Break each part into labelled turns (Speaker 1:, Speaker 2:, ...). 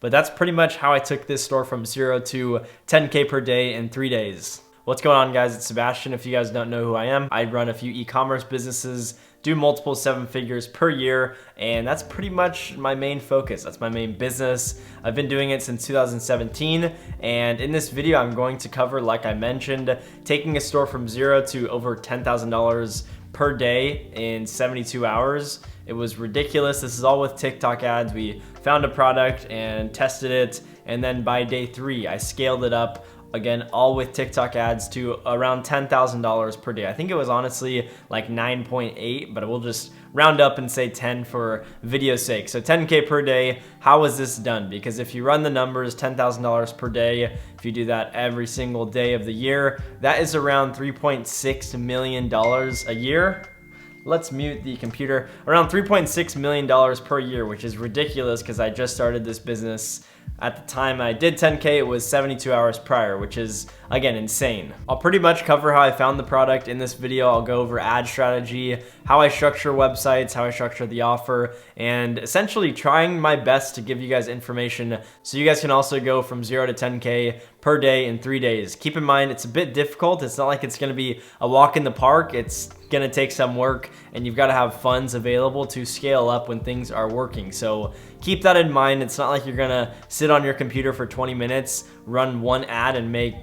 Speaker 1: But that's pretty much how I took this store from 0 to 10K per day in 3 days. What's going on, guys? It's Sebastian. If you guys don't know who I am, I run a few e-commerce businesses, do multiple 7 figures per year, and that's pretty much my main focus. That's my main business. I've been doing it since 2017, and in this video, I'm going to cover, like I mentioned, taking a store from 0 to over $10,000 per day in 72 hours. It was ridiculous. This is all with TikTok ads. We found a product and tested it, and then by day 3, I scaled it up. Again, all with TikTok ads to around $10,000 per day. I think it was honestly like 9.8, but we'll just round up and say 10 for video's sake. So 10K per day. How was this done? Because if you run the numbers, $10,000 per day, if you do that every single day of the year, that is around $3.6 million a year. Let's mute the computer. Around $3.6 million per year, which is ridiculous because I just started this business. At the time I did 10K, it was 72 hours prior, which is, again, insane. I'll pretty much cover how I found the product in this video. I'll go over ad strategy, how I structure websites, how I structure the offer, and essentially trying my best to give you guys information so you guys can also go from 0 to 10K per day in 3 days. Keep in mind, it's a bit difficult. It's not like it's gonna be a walk in the park. It's gonna take some work, and you've gotta have funds available to scale up when things are working. So keep that in mind. It's not like you're gonna sit on your computer for 20 minutes, run one ad and make,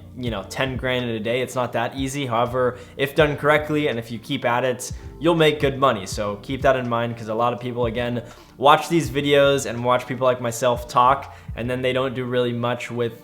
Speaker 1: 10 grand in a day. It's not that easy. However, if done correctly and if you keep at it, you'll make good money. So keep that in mind, because a lot of people, again, watch these videos and watch people like myself talk, and then they don't do really much with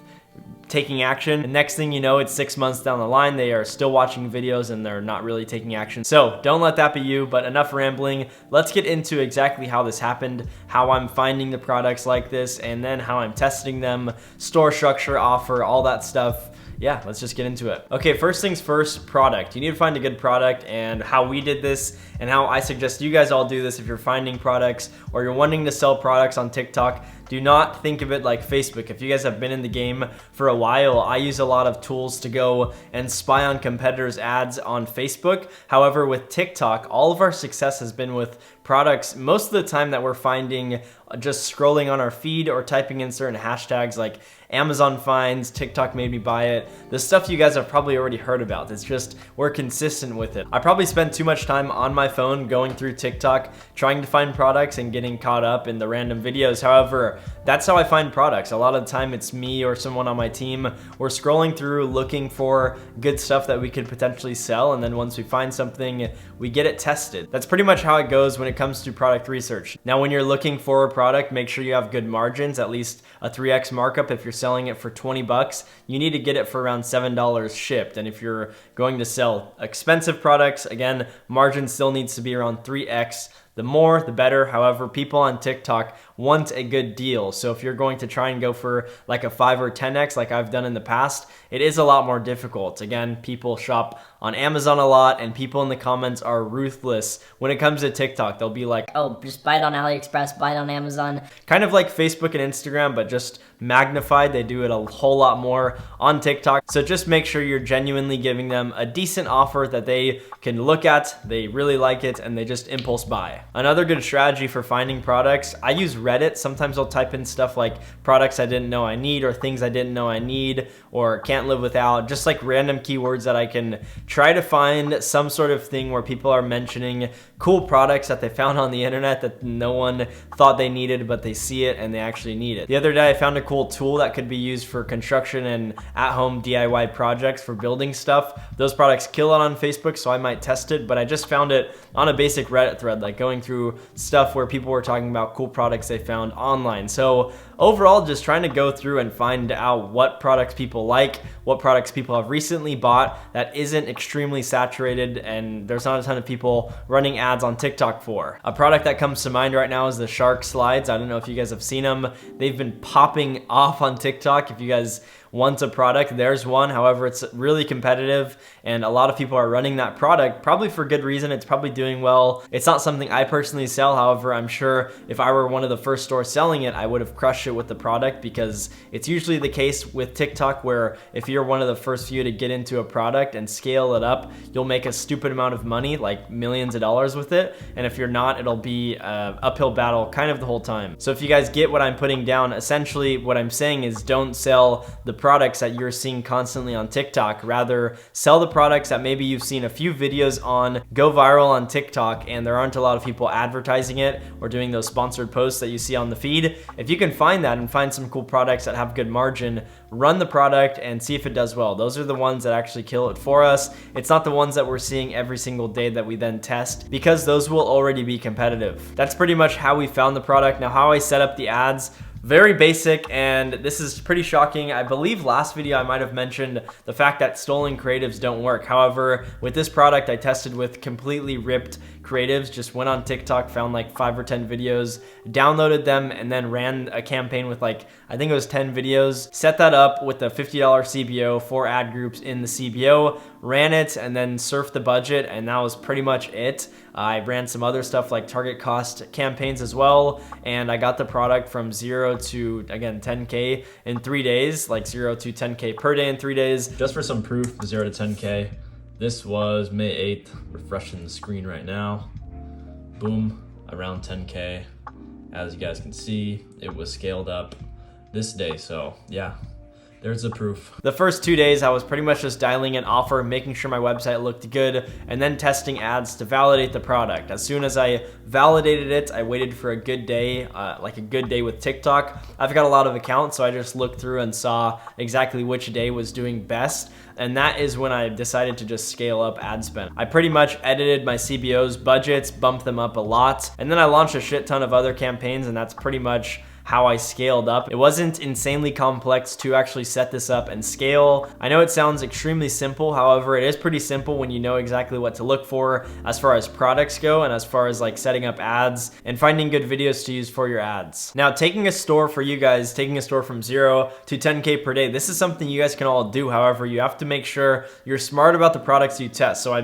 Speaker 1: taking action. And next thing you know, it's 6 months down the line, they are still watching videos and they're not really taking action. So don't let that be you, but enough rambling. Let's get into exactly how this happened, how I'm finding the products like this, and then how I'm testing them, store structure, offer, all that stuff. Yeah, let's just get into it. Okay, first things first, product. You need to find a good product, and how we did this and how I suggest you guys all do this if you're finding products or you're wanting to sell products on TikTok. Do not think of it like Facebook. If you guys have been in the game for a while, I use a lot of tools to go and spy on competitors' ads on Facebook. However, with TikTok, all of our success has been with products most of the time that we're finding just scrolling on our feed or typing in certain hashtags like Amazon finds, TikTok made me buy it. The stuff you guys have probably already heard about. It's just we're consistent with it. I probably spend too much time on my phone going through TikTok trying to find products and getting caught up in the random videos. However, that's how I find products. A lot of the time it's me or someone on my team. We're scrolling through looking for good stuff that we could potentially sell, and then once we find something, we get it tested. That's pretty much how it goes when it comes to product research. Now, when you're looking for a product, make sure you have good margins, at least a 3x markup. If you're selling it for 20 bucks, you need to get it for around $7 shipped. And if you're going to sell expensive products, again, margin still needs to be around 3x. The more, the better. However, people on TikTok want a good deal. So if you're going to try and go for like a 5 or 10x like I've done in the past, it is a lot more difficult. Again, people shop on Amazon a lot, and people in the comments are ruthless when it comes to TikTok. They'll be like,
Speaker 2: oh, just buy it on AliExpress, buy it on Amazon.
Speaker 1: Kind of like Facebook and Instagram, but just magnified. They do it a whole lot more on TikTok. So just make sure you're genuinely giving them a decent offer that they can look at, they really like it, and they just impulse buy. Another good strategy for finding products, I use Reddit. Sometimes I'll type in stuff like products I didn't know I need, or things I didn't know I need, or can't live without, just like random keywords that I can try to find some sort of thing where people are mentioning cool products that they found on the internet that no one thought they needed, but they see it and they actually need it. The other day I found a cool tool that could be used for construction and at-home DIY projects for building stuff. Those products kill it on Facebook, so I might test it, but I just found it on a basic Reddit thread, like going through stuff where people were talking about cool products they found online. So overall, just trying to go through and find out what products people like, what products people have recently bought that isn't extremely saturated and there's not a ton of people running ads on TikTok for. A product that comes to mind right now is the shark slides. I don't know if you guys have seen them. They've been popping off on TikTok. If you guys want a product, there's one. However, it's really competitive and a lot of people are running that product, probably for good reason. It's probably doing well. It's not something I personally sell. However, I'm sure if I were one of the first stores selling it, I would have crushed it bullshit with the product, because it's usually the case with TikTok where if you're one of the first few to get into a product and scale it up, you'll make a stupid amount of money, like millions of dollars with it. And if you're not, it'll be an uphill battle kind of the whole time. So if you guys get what I'm putting down, essentially what I'm saying is don't sell the products that you're seeing constantly on TikTok. Rather, sell the products that maybe you've seen a few videos on go viral on TikTok and there aren't a lot of people advertising it or doing those sponsored posts that you see on the feed. If you can find that and find some cool products that have good margin, run the product and see if it does well. Those are the ones that actually kill it for us. It's not the ones that we're seeing every single day that we then test, because those will already be competitive. That's pretty much how we found the product. Now, how I set up the ads, very basic, and this is pretty shocking. I believe last video I might have mentioned the fact that stolen creatives don't work. However, with this product, I tested with completely ripped creatives, just went on TikTok, found like 5 or 10 videos, downloaded them, and then ran a campaign with like, I think it was 10 videos, set that up with a $50 CBO, 4 ad groups in the CBO, ran it, and then surfed the budget, and that was pretty much it. I ran some other stuff like target cost campaigns as well, and I got the product from 0 to, again, 10K in 3 days, like 0 to 10K per day in 3 days. Just for some proof, 0 to 10K. This was May 8th, refreshing the screen right now. Boom, around 10K. As you guys can see, it was scaled up this day, so yeah. There's the proof. The first 2 days, I was pretty much just dialing an offer, making sure my website looked good, and then testing ads to validate the product. As soon as I validated it, I waited for a good day, like a good day with TikTok. I've got a lot of accounts, so I just looked through and saw exactly which day was doing best. And that is when I decided to just scale up ad spend. I pretty much edited my CBO's budgets, bumped them up a lot, and then I launched a shit ton of other campaigns, and that's pretty much how I scaled up. It wasn't insanely complex to actually set this up and scale. I know it sounds extremely simple, however, it is pretty simple when you know exactly what to look for as far as products go and as far as like setting up ads and finding good videos to use for your ads. Now, taking a store for you guys, taking a store from 0 to 10K per day, this is something you guys can all do. However, you have to make sure you're smart about the products you test. So I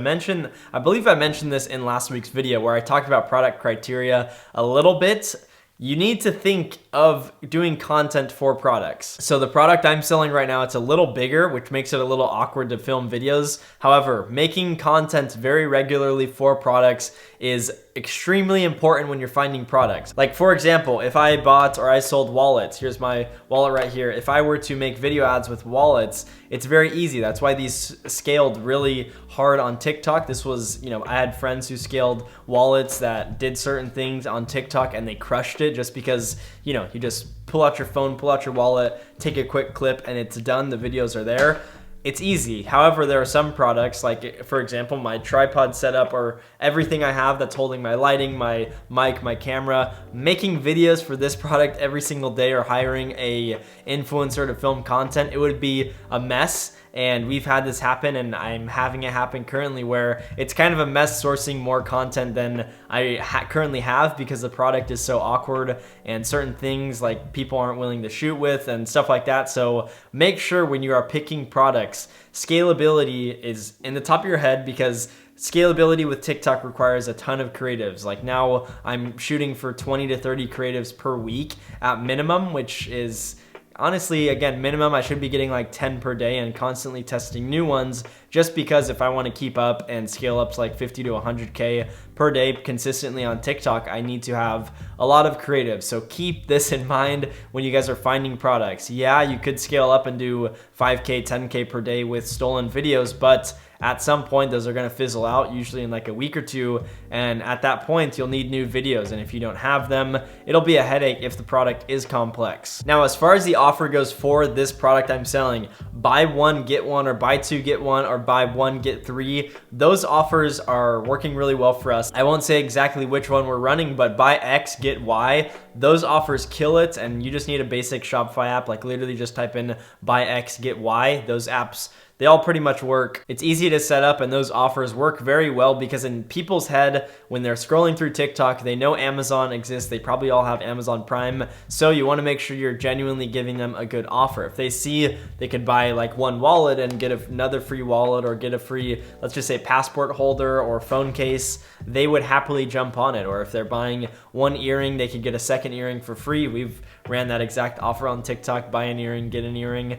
Speaker 1: believe I mentioned this in last week's video where I talked about product criteria a little bit. You need to think of doing content for products. So the product I'm selling right now, it's a little bigger, which makes it a little awkward to film videos. However, making content very regularly for products is extremely important when you're finding products. Like for example, if I bought or I sold wallets, here's my wallet right here. If I were to make video ads with wallets, it's very easy. That's why these scaled really hard on TikTok. This was, I had friends who scaled wallets that did certain things on TikTok and they crushed it just because, you just pull out your phone, pull out your wallet, take a quick clip and it's done. The videos are there. It's easy. However, there are some products, like for example, my tripod setup or everything I have that's holding my lighting, my mic, my camera. Making videos for this product every single day or hiring a influencer to film content, it would be a mess. And we've had this happen, and I'm having it happen currently where it's kind of a mess sourcing more content than I currently have because the product is so awkward and certain things like people aren't willing to shoot with and stuff like that. So make sure when you are picking products, scalability is in the top of your head, because scalability with TikTok requires a ton of creatives. Like now I'm shooting for 20 to 30 creatives per week at minimum, which is honestly, again, minimum. I should be getting like 10 per day and constantly testing new ones, just because if I want to keep up and scale up to like 50 to 100K per day consistently on TikTok, I need to have a lot of creatives. So keep this in mind when you guys are finding products. Yeah, you could scale up and do 5K, 10K per day with stolen videos, but at some point those are going to fizzle out, usually in like a week or two, and at that point you'll need new videos, and if you don't have them, it'll be a headache if the product is complex. Now, as far as the offer goes for this product I'm selling, buy one get one, or buy two get one, or buy one get three, those offers are working really well for us. I won't say exactly which one we're running, but buy X get Y, those offers kill it. And you just need a basic Shopify app, like literally just type in buy X get Y. Those apps They all pretty much work. It's easy to set up, and those offers work very well because in people's head, when they're scrolling through TikTok, they know Amazon exists. They probably all have Amazon Prime. So you want to make sure you're genuinely giving them a good offer. If they see they could buy like one wallet and get another free wallet, or get a free, let's just say, passport holder or phone case, they would happily jump on it. Or if they're buying one earring, they could get a second earring for free. We've ran that exact offer on TikTok: buy an earring, get an earring.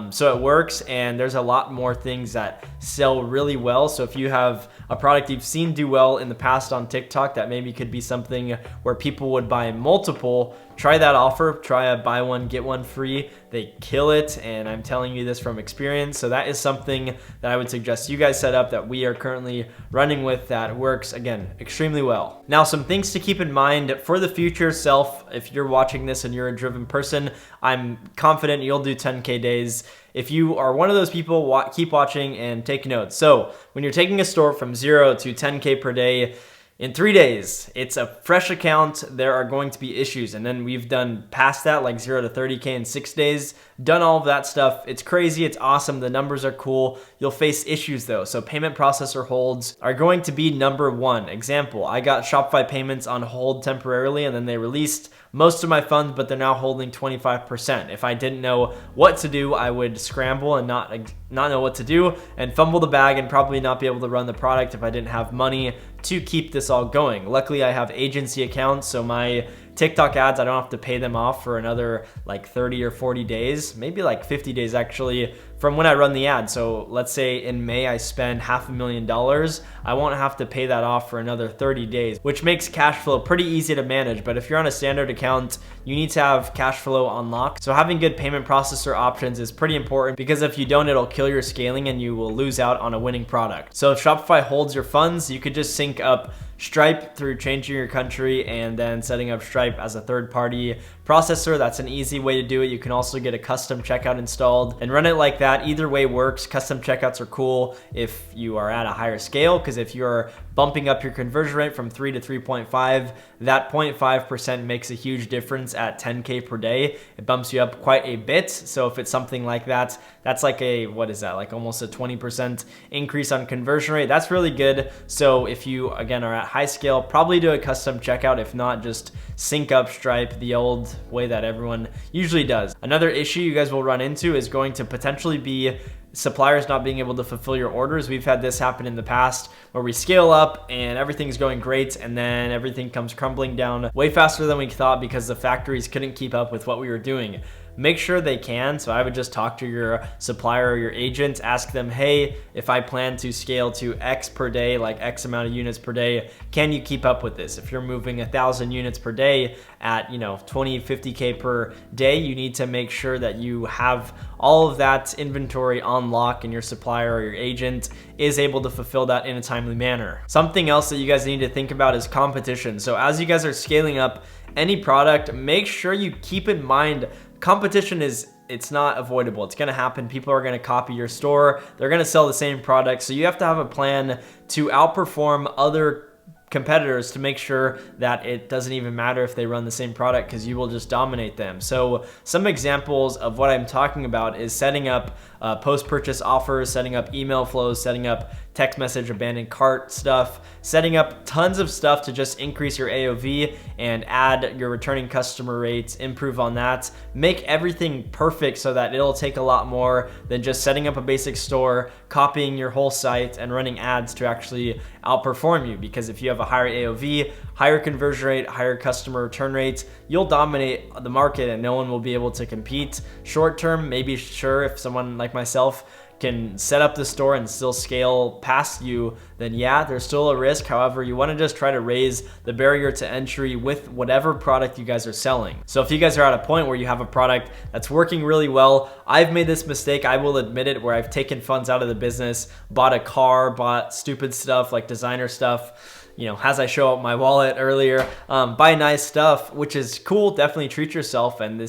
Speaker 1: So it works, and there's a lot more things that sell really well. So if you have a product you've seen do well in the past on TikTok that maybe could be something where people would buy multiple, try that offer. Try a buy one get one free. They kill it, and I'm telling you this from experience. So that is something that I would suggest you guys set up, that we are currently running with, that works, again, extremely well. Now, some things to keep in mind for the future self. If you're watching this and you're a driven person, I'm confident you'll do 10K days. If you are one of those people, keep watching and take notes. So when you're taking a store from 0 to 10K per day, in 3 days, it's a fresh account. There are going to be issues. And then we've done past that, like 0 to 30K in 6 days, done all of that stuff. It's crazy. It's awesome. The numbers are cool. You'll face issues though. So payment processor holds are going to be number one. Example, I got Shopify payments on hold temporarily, and then they released most of my funds, but they're now holding 25%. If I didn't know what to do, I would scramble and not know what to do and fumble the bag and probably not be able to run the product if I didn't have money to keep this all going. Luckily, I have agency accounts, so my TikTok ads, I don't have to pay them off for another like 30 or 40 days, maybe like 50 days actually, from when I run the ad. So let's say in May I spend $500,000, I won't have to pay that off for another 30 days, which makes cash flow pretty easy to manage. But if you're on a standard account, you need to have cash flow on lock. So having good payment processor options is pretty important, because if you don't, it'll kill your scaling and you will lose out on a winning product. So if Shopify holds your funds, you could just sync up Stripe through changing your country and then setting up Stripe as a third-party processor. That's an easy way to do it. You can also get a custom checkout installed and run it like that. Either way works. Custom checkouts are cool if you are at a higher scale, because if you're bumping up your conversion rate from 3 to 3.5, that 0.5% makes a huge difference at 10K per day. It bumps you up quite a bit. So if it's something like that, that's like a, what is that? Like almost a 20% increase on conversion rate. That's really good. So if you, again, are at high scale, probably do a custom checkout. If not, just sync up Stripe the old way that everyone usually does. Another issue you guys will run into is going to potentially be suppliers not being able to fulfill your orders. We've had this happen in the past where we scale up and everything's going great, and then everything comes crumbling down way faster than we thought because the factories couldn't keep up with what we were doing. Make sure they can. So I would just talk to your supplier or your agent, ask them, hey, if I plan to scale to X per day, like X amount of units per day, can you keep up with this? If you're moving 1,000 units per day at 20, 50K per day, you need to make sure that you have all of that inventory on lock and your supplier or your agent is able to fulfill that in a timely manner. Something else that you guys need to think about is competition. So as you guys are scaling up any product, make sure you keep in mind competition it's not avoidable. It's gonna happen. People are gonna copy your store. They're gonna sell the same product. So you have to have a plan to outperform other competitors to make sure that it doesn't even matter if they run the same product, because you will just dominate them. So some examples of what I'm talking about is setting up post-purchase offers, setting up email flows, setting up text message abandoned cart stuff, setting up tons of stuff to just increase your AOV and add your returning customer rates, improve on that, make everything perfect so that it'll take a lot more than just setting up a basic store, copying your whole site and running ads to actually outperform you. Because if you have a higher AOV, higher conversion rate, higher customer return rates, you'll dominate the market and no one will be able to compete. Short term, maybe sure, if someone like myself can set up the store and still scale past you, then yeah, there's still a risk. However, you want to just try to raise the barrier to entry with whatever product you guys are selling. So if you guys are at a point where you have a product that's working really well, I've made this mistake, I will admit it, where I've taken funds out of the business, bought a car, bought stupid stuff like designer stuff, as I show up my wallet earlier, buy nice stuff, which is cool. Definitely treat yourself. And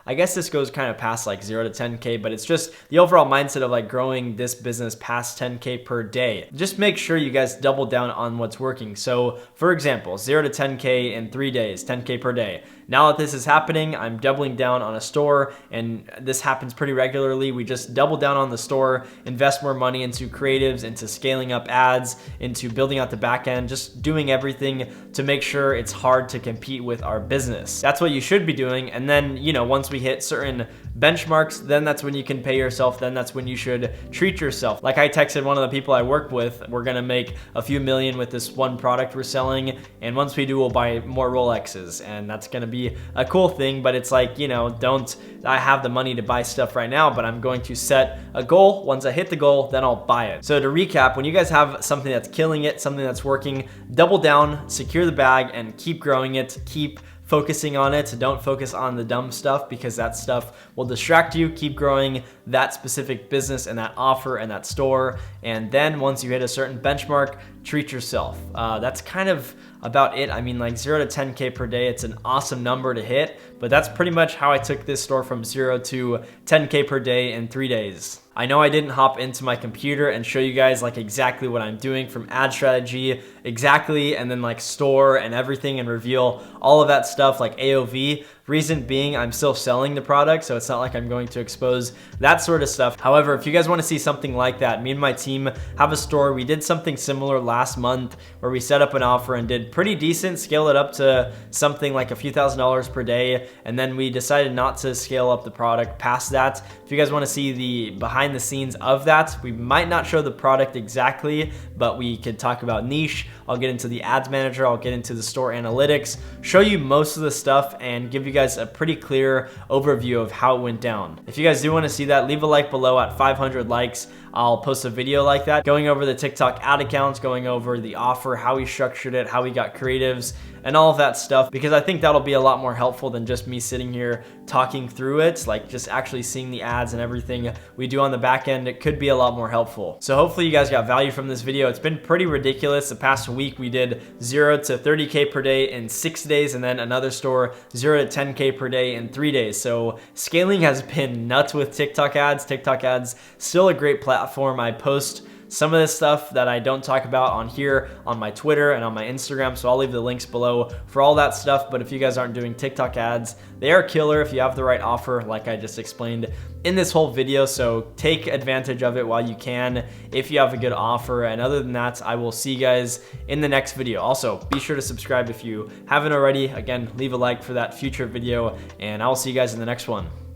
Speaker 1: I guess this goes kind of past like 0 to 10K, but it's just the overall mindset of like growing this business past 10K per day. Just make sure you guys double down on what's working. So for example, 0 to 10K in 3 days, 10K per day. Now that this is happening, I'm doubling down on a store, and this happens pretty regularly. We just double down on the store, invest more money into creatives, into scaling up ads, into building out the back end, just doing everything to make sure it's hard to compete with our business. That's what you should be doing. And then, once we hit certain benchmarks, then that's when you can pay yourself. Then that's when you should treat yourself. Like I texted one of the people I work with, we're gonna make a few million with this one product we're selling, and once we do, we'll buy more Rolexes, and that's gonna be a cool thing. But it's like, I have the money to buy stuff right now, but I'm going to set a goal. Once I hit the goal, then I'll buy it. So to recap, when you guys have something that's killing it, something that's working, double down, secure the bag, and keep growing it. Keep focusing on it. Don't focus on the dumb stuff, because that stuff will distract you. Keep growing that specific business and that offer and that store. And then once you hit a certain benchmark, treat yourself. That's kind of about it. I mean, like 0 to 10K per day, it's an awesome number to hit, but that's pretty much how I took this store from 0 to 10K per day in 3 days. I know I didn't hop into my computer and show you guys like exactly what I'm doing from ad strategy, and then like store and everything, and reveal all of that stuff like AOV. Reason being, I'm still selling the product, so it's not like I'm going to expose that sort of stuff. However, if you guys want to see something like that, me and my team have a store. We did something similar last month where we set up an offer and did pretty decent, scaled it up to something like a few $1,000s per day, and then we decided not to scale up the product past that. If you guys want to see the behind the scenes of that, we might not show the product exactly, but we could talk about niche. I'll get into the ads manager, I'll get into the store analytics, show you most of the stuff, and give you guys a pretty clear overview of how it went down. If you guys do want to see that, leave a like below. At 500 likes, I'll post a video like that, going over the TikTok ad accounts, going over the offer, how we structured it, how we got creatives, and all of that stuff, because I think that'll be a lot more helpful than just me sitting here talking through it. Like just actually seeing the ads and everything we do on the back end, it could be a lot more helpful. So hopefully you guys got value from this video. It's been pretty ridiculous. The past week we did 0 to 30K per day in 6 days, and then another store 0 to 10K per day in 3 days. So scaling has been nuts with TikTok ads. TikTok ads still a great platform. I post some of this stuff that I don't talk about on here, on my Twitter and on my Instagram, so I'll leave the links below for all that stuff. But if you guys aren't doing TikTok ads, they are killer if you have the right offer, like I just explained in this whole video. So take advantage of it while you can if you have a good offer. And other than that, I will see you guys in the next video. Also, be sure to subscribe if you haven't already. Again, leave a like for that future video, and I will see you guys in the next one.